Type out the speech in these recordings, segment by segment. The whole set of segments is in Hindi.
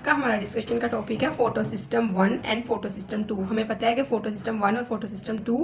का हमारा डिस्कशन का टॉपिक है photo system 1 and photo system 2। हमें पता है कि फोटो सिस्टम 1 और फोटो सिस्टम 2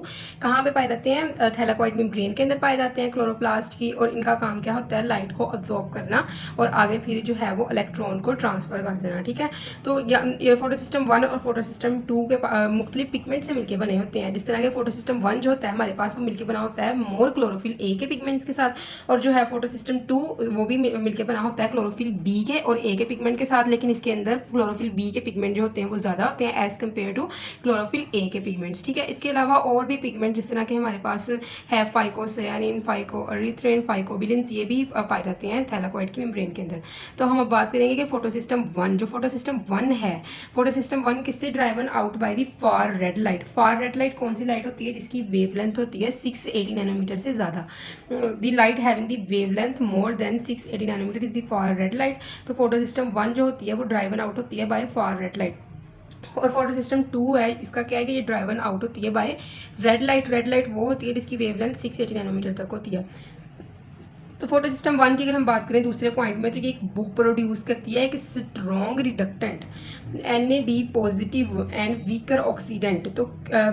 कहाँ पे पाए जाते हैं, थैलाकोइड मेम्ब्रेन के अंदर पाए जाते हैं क्लोरोप्लास्ट की, और इनका काम क्या होता है, लाइट को अब्जॉर्ब करना और आगे फिर जो है वो इलेक्ट्रॉन को ट्रांसफर कर देना। ठीक है, तो ये फोटो सिस्टम 1 और फोटो सिस्टम 2 के मुख्तलिफ पिगमेंट से मिलकर बने होते हैं। जिस तरह के फोटो सिस्टम 1 जो होता है हमारे पास वो मिलकर बना होता है मोर क्लोरोफिल ए के पिगमेंट्स के साथ, और जो है फोटो सिस्टम 2 वो भी मिलकर बना होता है क्लोरोफिल बी के और ए के पिगमेंट के साथ, लेकिन इसके अंदर क्लोरोफिल बी के पिगमेंट जो होते हैं वो ज़्यादा होते हैं as compare to chlorophyll A के पिगमेंट्स। ठीक है, इसके अलावा और भी पिगमेंट जिस तरह के हमारे पास है फाइकोसायानिन, फाइकोएरिथ्रिन, फाइकोबिलिन्स, ये भी पाए जाते हैं थैलाकोइड की मेम्ब्रेन के अंदर। तो हम अब बात करेंगे कि फोटो सिस्टम 1, जो फोटो सिस्टम 1 है, फोटो सिस्टम 1 किससे driven out by the far red light. Far red light कौन सी लाइट होती है, जिसकी वेवलेंथ होती है 680 नैनोमीटर से ज़्यादा। The light having the wavelength more than 680 nanometre is the far red light. तो फोटो सिस्टम 1 जो होती है वो ड्राइवन आउट होती है बाय फार रेड लाइट। और फोटो सिस्टम 2 है, इसका क्या है कि ये ड्राइवन आउट होती है by red light. Red light वो होती है जिसकी वेवलेंथ 680 नैनोमीटर तक होती है। तो फोटो सिस्टम 1 की अगर हम बात करें दूसरे पॉइंट में, तो ये एक प्रोड्यूस करती है एक strong reductant NAD positive and weaker oxidant. तो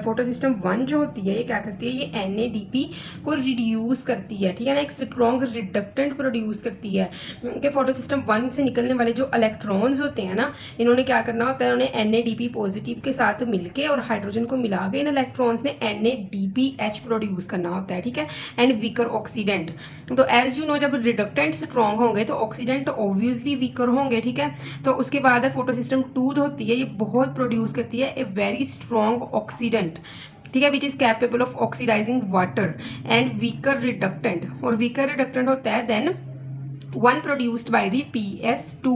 फोटो सिस्टम 1 जो होती है ये क्या करती है, ये NADP को रिड्यूस करती है। ठीक है ना, एक स्ट्रॉन्ग रिडक्टेंट प्रोड्यूस करती है कि फोटो सिस्टम 1 से निकलने वाले जो इलेक्ट्रॉन्स होते हैं ना, इन्होंने क्या करना होता है, उन्हें NADP पॉजिटिव के साथ मिलके और हाइड्रोजन को मिला के इन इलेक्ट्रॉन्स ने NADPH प्रोड्यूस करना होता है। ठीक है, एंड वीकर ऑक्सीडेंट। तो एज यू नो, जब रिडक्टेंट स्ट्रॉन्ग होंगे तो ऑक्सीडेंट ऑब्वियसली वीकर होंगे। ठीक है, तो उसके बाद है फोटो सिस्टम 2 जो होती है ये बहुत प्रोड्यूस करती है ए वेरी स्ट्रॉन्ग ऑक्सीडेंट। ठीक है, which is capable of oxidising water and weaker reductant. और वीकर रिडक्टेंट होता है than one produced by the PS2।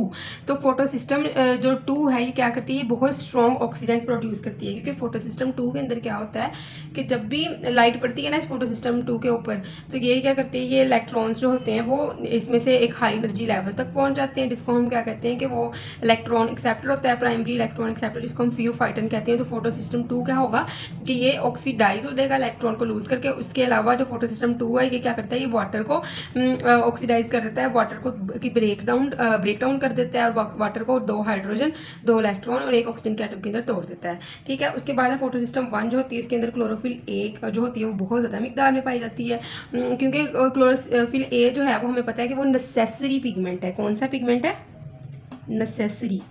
तो फोटो सिस्टम जो 2 है ये क्या करती है, ये बहुत स्ट्रॉन्ग ऑक्सीडेंट प्रोड्यूस करती है, क्योंकि फोटो सिस्टम 2 के अंदर क्या होता है कि जब भी लाइट पड़ती है ना इस फोटो सिस्टम 2 के ऊपर, तो ये क्या करते हैं, ये इलेक्ट्रॉन्स जो होते हैं वो इसमें से एक हाई एनर्जी लेवल तक पहुंच जाते हैं, जिसको हम क्या कहते हैं कि वो इलेक्ट्रॉन एक्सेप्टर होता है, प्राइमरी इलेक्ट्रॉन एक्सेप्टर, जिसको हम फियोफाइटन कहते हैं। तो फोटो सिस्टम 2 क्या होगा कि ये ऑक्सीडाइज हो जाएगा इलेक्ट्रॉन को लूज करके। उसके अलावा जो फोटो सिस्टम 2 है ये क्या करता है, ये वाटर को ऑक्सीडाइज कर देता है, वाटर को की ब्रेक डाउन कर देता है, और वाटर को 2 हाइड्रोजन 2 इलेक्ट्रॉन और 1 ऑक्सीजन के एटम के अंदर तोड़ देता है। ठीक है, उसके बाद फोटो सिस्टम 1 जो होती है इसके अंदर क्लोरोफिल ए जो होती है वो बहुत ज़्यादा मिकदार में पाई जाती है, क्योंकि क्लोरोफिल ए जो है वो हमें पता है कि वो नेसेसरी पिगमेंट है। कौन सा पिगमेंट है, नेसेसरी,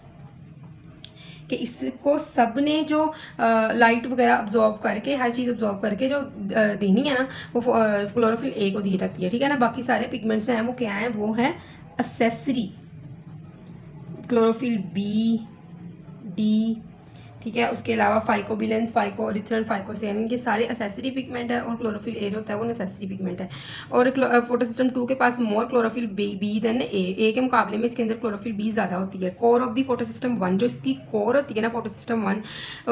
कि इसको सब ने जो लाइट वगैरह अब्जॉर्ब करके, हर चीज़ अब्जॉर्ब करके जो देनी है ना, वो क्लोरोफिल ए को दी जाती है। ठीक है ना, बाकी सारे पिगमेंट्स हैं वो क्या हैं, वो है एक्सेसरी, क्लोरोफिल बी, डी। ठीक है, उसके अलावा फाइकोबिलेंस, फाइकोएरिथ्रिन, फाइकोसायानिन, ये सारे एक्सेसरी पिगमेंट है, और क्लोरोफिल ए जो होता है वो नेसेसरी पिगमेंट है। और फोटो सिस्टम 2 के पास मोर क्लोरोफिल बी देन ए के मुकाबले में इसके अंदर क्लोरोफिल बी ज़्यादा होती है। Core of the photo system 1, जो इसकी कोर होती है ना फोटो सिस्टम 1,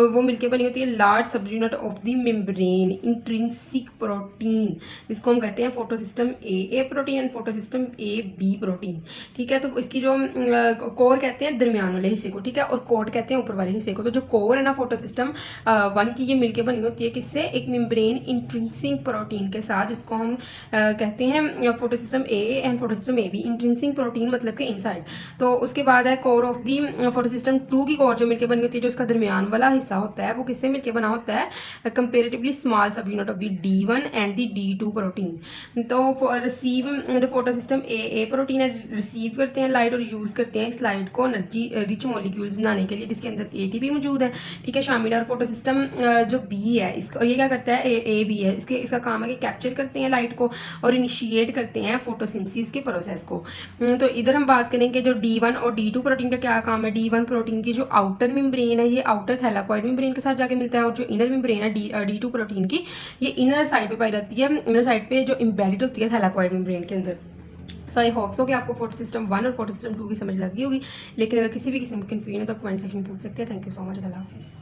वो मिलकर बनी होती है large sub unit of the membrane intrinsic protein, जिसको हम कहते हैं photo system A protein and photo system B protein. ठीक है, तो इसकी जो कोर कहते हैं दरमियान वाले हिस्से को, ठीक है, और कोट कहते हैं ऊपर वाले हिस्से को। तो जो कोर है ना फोटो सिस्टम 1 की, ये मिलके बनी होती है किससे, एक मेम्ब्रेन इंट्रिंसिक प्रोटीन के साथ, जिसको हम कहते हैं photo system A and photo system A B. Intrinsic protein मतलब कि इनसाइड। तो उसके बाद है core of the photo system 2 की कोर जो मिलके बनी होती है, जो उसका दरमियान वाला हिस्सा होता है वो किससे मिलके बना होता है, कंपेरेटिवली स्मॉल सब unit of the D1 and the D2 protein. तो रिसीव जो फोटो सिस्टम ए प्रोटीन है, रिसीव करते हैं लाइट और यूज़ करते हैं इस लाइट को एनर्जी रिच मॉलिक्यूल्स बनाने के लिए, जिसके अंदर ATP मौजूद है। ठीक है, शामिल फोटो सिस्टम जो बी है इसका, ये क्या करता है, ए बी है, इसका काम है कि कैप्चर करते हैं लाइट को और इनिशिएट करते हैं फोटोसिंथेसिस के प्रोसेस को। तो इधर हम बात करेंगे जो D1 और D2 प्रोटीन का क्या काम है। D1 प्रोटीन की जो आउटर मेम्ब्रेन है ये आउटर थैलाकोइड मेम्ब्रेन के साथ जाके मिलता है, और जो इनर मेम्ब्रेन है D2 प्रोटीन की, ये इनर साइड पे पाई जाती है, इनर साइड पे जो एम्बेडेड होती है थैलाकोइड मेम्ब्रेन के अंदर। सो आई होप सो कि आपको फोटो सिस्टम 1 और फोटो सिस्टम 2 की समझ लगी होगी, लेकिन अगर किसी भी किस्म की कन्फ्यूजन है तो कमेंट सेक्शन में पूछ सकते हैं। थैंक यू सो मच, अल्लाह हाफिज़।